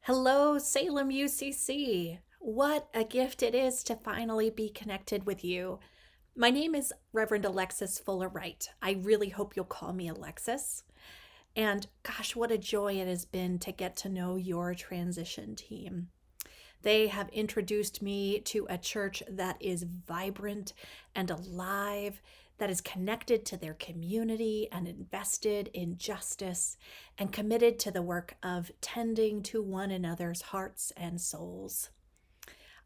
Hello, Salem UCC. What a gift it is to finally be connected with you. My name is Reverend Alexis Fuller Wright. I really hope you'll call me Alexis. And gosh, what a joy it has been to get to know your transition team. They have introduced me to a church that is vibrant and alive, that is connected to their community and invested in justice and committed to the work of tending to one another's hearts and souls.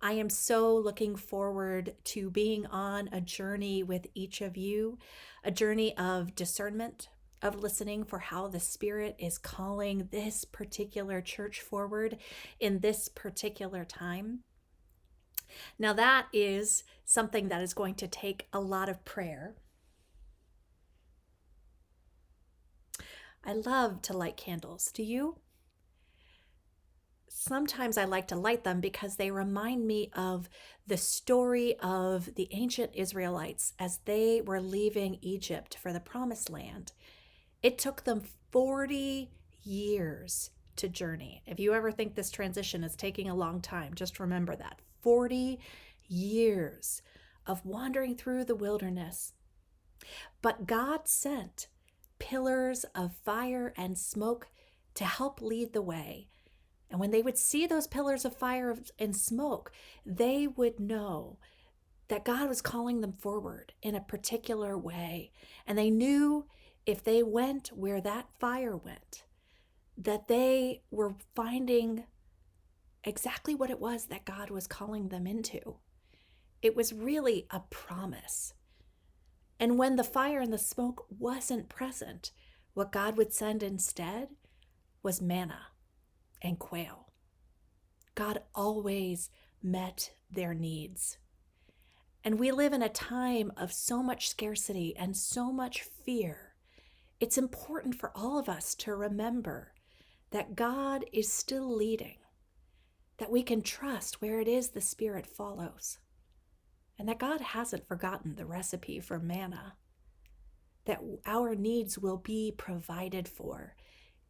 I am so looking forward to being on a journey with each of you, a journey of discernment, of listening for how the Spirit is calling this particular church forward in this particular time. Now, that is something that is going to take a lot of prayer. I love to light candles. Do you? Sometimes I like to light them because they remind me of the story of the ancient Israelites as they were leaving Egypt for the promised land. It took them 40 years to journey. If you ever think this transition is taking a long time, just remember that 40 years of wandering through the wilderness. But God sent pillars of fire and smoke to help lead the way. And when they would see those pillars of fire and smoke, they would know that God was calling them forward in a particular way. And they knew if they went where that fire went, that they were finding exactly what it was that God was calling them into. It was really a promise. And when the fire and the smoke wasn't present, what God would send instead was manna and quail. God always met their needs. And we live in a time of so much scarcity and so much fear. It's important for all of us to remember that God is still leading, that we can trust where it is the Spirit follows, and that God hasn't forgotten the recipe for manna, that our needs will be provided for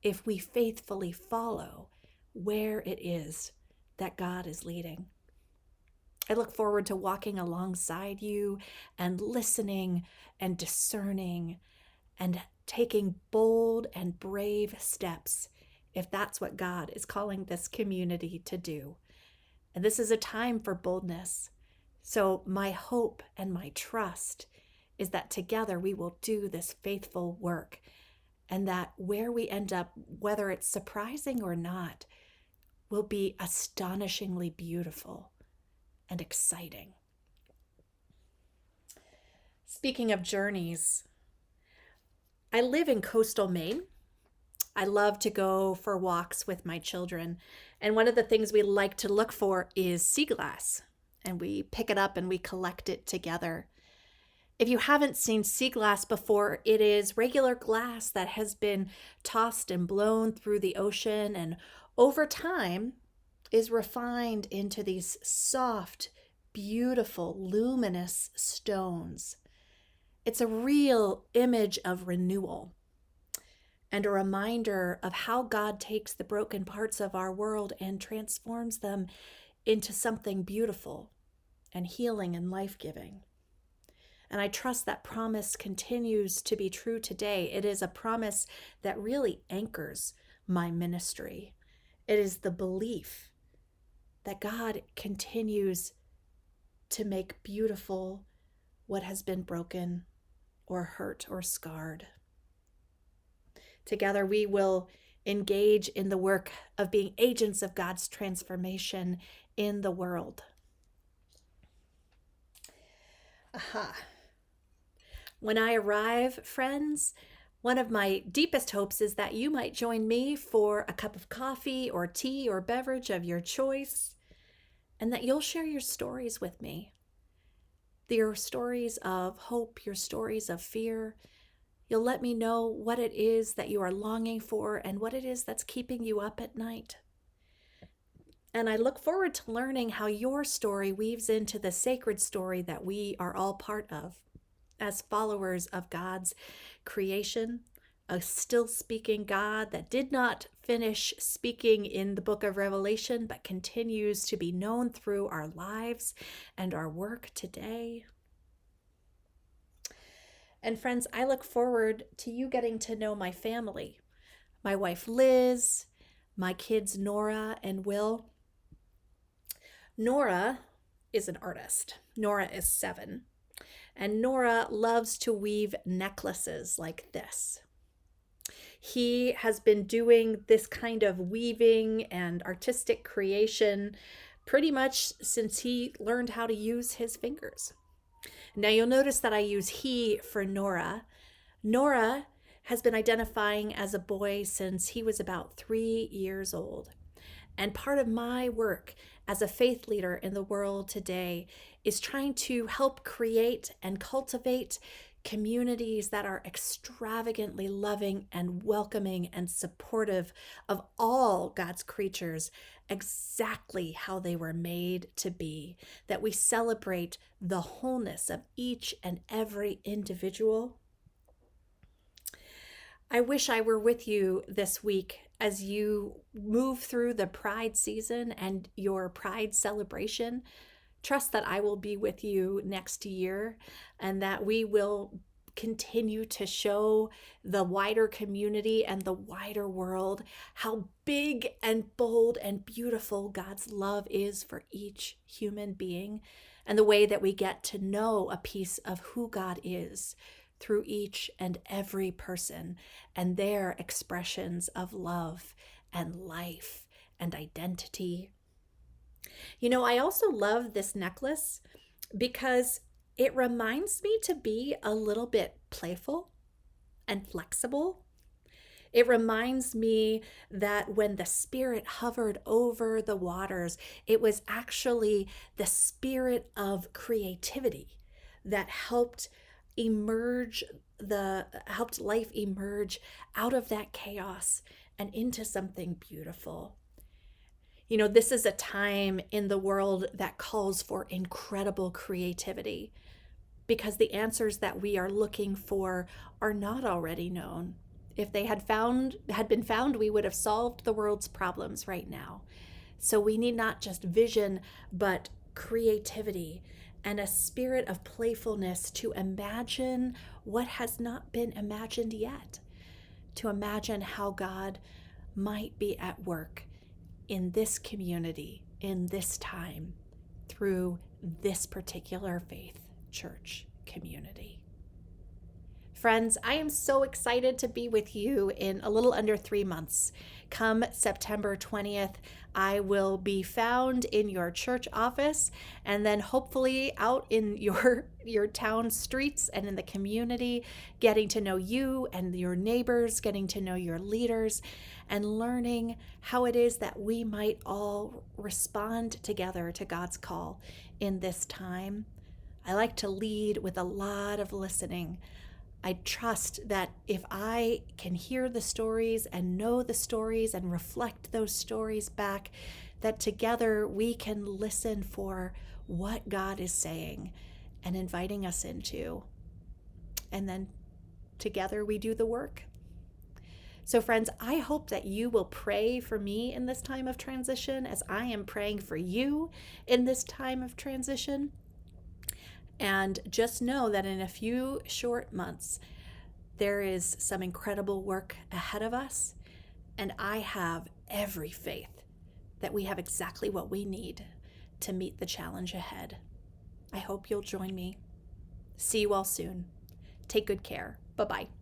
if we faithfully follow where it is that God is leading. I look forward to walking alongside you and listening and discerning and taking bold and brave steps if that's what God is calling this community to do. And this is a time for boldness. So my hope and my trust is that together we will do this faithful work, and that where we end up, whether it's surprising or not, will be astonishingly beautiful and exciting. Speaking of journeys, I live in coastal Maine. I love to go for walks with my children. And one of the things we like to look for is sea glass. And we pick it up and we collect it together. If you haven't seen sea glass before, it is regular glass that has been tossed and blown through the ocean and over time is refined into these soft, beautiful, luminous stones. It's a real image of renewal and a reminder of how God takes the broken parts of our world and transforms them into something beautiful and healing and life-giving. And I trust that promise continues to be true today. It is a promise that really anchors my ministry. It is the belief that God continues to make beautiful what has been broken or hurt or scarred. Together we will engage in the work of being agents of God's transformation in the world. Aha. When I arrive, friends, one of my deepest hopes is that you might join me for a cup of coffee or tea or beverage of your choice, and that you'll share your stories with me. Your stories of hope, your stories of fear. You'll let me know what it is that you are longing for and what it is that's keeping you up at night. And I look forward to learning how your story weaves into the sacred story that we are all part of as followers of God's creation, a still speaking God that did not finish speaking in the book of Revelation, but continues to be known through our lives and our work today. And friends, I look forward to you getting to know my family, my wife Liz, my kids Nora and Will. Nora is an artist. Nora is 7. And Nora loves to weave necklaces like this. He has been doing this kind of weaving and artistic creation pretty much since he learned how to use his fingers. Now you'll notice that I use he for Nora. Nora has been identifying as a boy since he was about 3 years old. And part of my work as a faith leader in the world today is trying to help create and cultivate communities that are extravagantly loving and welcoming and supportive of all God's creatures exactly how they were made to be, that we celebrate the wholeness of each and every individual. I wish I were with you this week as you move through the Pride season and your Pride celebration. Trust that I will be with you next year and that we will continue to show the wider community and the wider world how big and bold and beautiful God's love is for each human being, and the way that we get to know a piece of who God is through each and every person and their expressions of love and life and identity. You know, I also love this necklace because it reminds me to be a little bit playful and flexible. It reminds me that when the Spirit hovered over the waters, it was actually the spirit of creativity that helped life emerge out of that chaos and into something beautiful. You know, this is a time in the world that calls for incredible creativity because the answers that we are looking for are not already known. If they had been found, we would have solved the world's problems right now. So we need not just vision, but creativity and a spirit of playfulness to imagine what has not been imagined yet, to imagine how God might be at work in this community, in this time, through this particular faith church community. Friends, I am so excited to be with you in a little under 3 months. Come September 20th, I will be found in your church office and then hopefully out in your town streets and in the community, getting to know you and your neighbors, getting to know your leaders, and learning how it is that we might all respond together to God's call in this time. I like to lead with a lot of listening. I trust that if I can hear the stories and know the stories and reflect those stories back, that together we can listen for what God is saying and inviting us into. And then together we do the work. So friends, I hope that you will pray for me in this time of transition as I am praying for you in this time of transition. And just know that in a few short months, there is some incredible work ahead of us. And I have every faith that we have exactly what we need to meet the challenge ahead. I hope you'll join me. See you all soon. Take good care. Bye-bye.